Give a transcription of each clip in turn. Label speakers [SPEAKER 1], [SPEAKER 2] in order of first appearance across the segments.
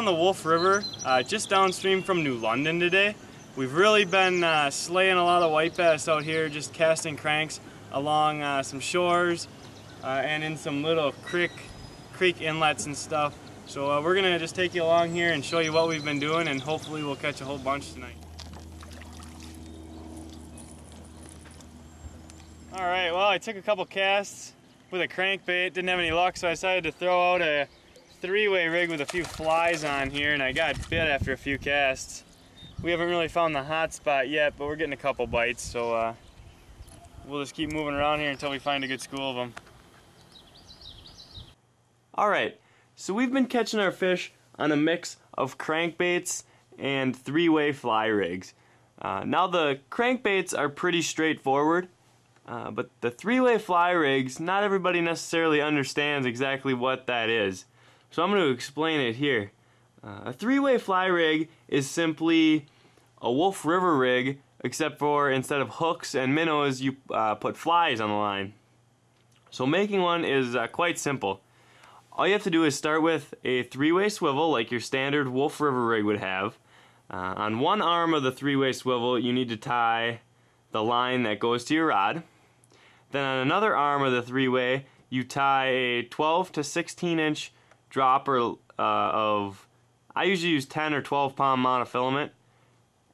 [SPEAKER 1] the Wolf River, just downstream from New London today. We've really been slaying a lot of white bass out here, just casting cranks along some shores and in some little creek inlets and stuff. So we're gonna just take you along here and show you what we've been doing, and hopefully we'll catch a whole bunch tonight. All right, well, I took a couple casts with a crankbait, didn't have any luck, so I decided to throw out a three-way rig with a few flies on here, and I got bit after a few casts. We haven't really found the hot spot yet, but we're getting a couple bites, so we'll just keep moving around here until we find a good school of them. Alright, so we've been catching our fish on a mix of crankbaits and three-way fly rigs. Now the crankbaits are pretty straightforward, but the three-way fly rigs, not everybody necessarily understands exactly what that is. So I'm going to explain it here. A three-way fly rig is simply a Wolf River rig, except for instead of hooks and minnows, you put flies on the line. So making one is quite simple. All you have to do is start with a three-way swivel like your standard Wolf River rig would have. On one arm of the three-way swivel, you need to tie the line that goes to your rod. Then on another arm of the three-way, you tie a 12 to 16 inch dropper of, I usually use 10 or 12 pound monofilament,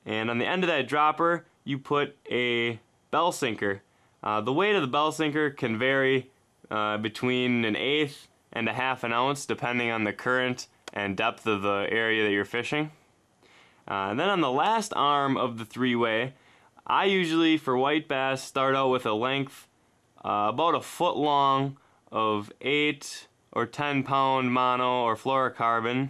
[SPEAKER 1] and on the end of that dropper you put a bell sinker. The weight of the bell sinker can vary between an eighth and a half an ounce depending on the current and depth of the area that you're fishing. And then on the last arm of the three-way, I usually for white bass start out with a length about a foot long of 8 or 10 pound mono or fluorocarbon.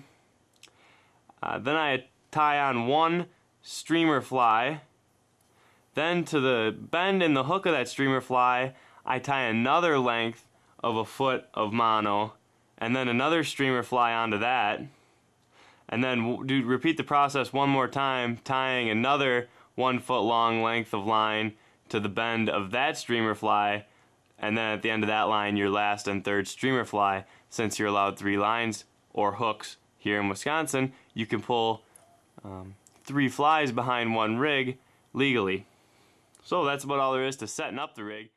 [SPEAKER 1] Then I tie on one streamer fly. Then to the bend in the hook of that streamer fly, I tie another length of a foot of mono, and then another streamer fly onto that. And then repeat the process one more time, tying another 1 foot long length of line to the bend of that streamer fly, and then at the end of that line your last and third streamer fly. Since you're allowed 3 lines or hooks here in Wisconsin, you can pull 3 flies behind one rig legally. So that's about all there is to setting up the rig.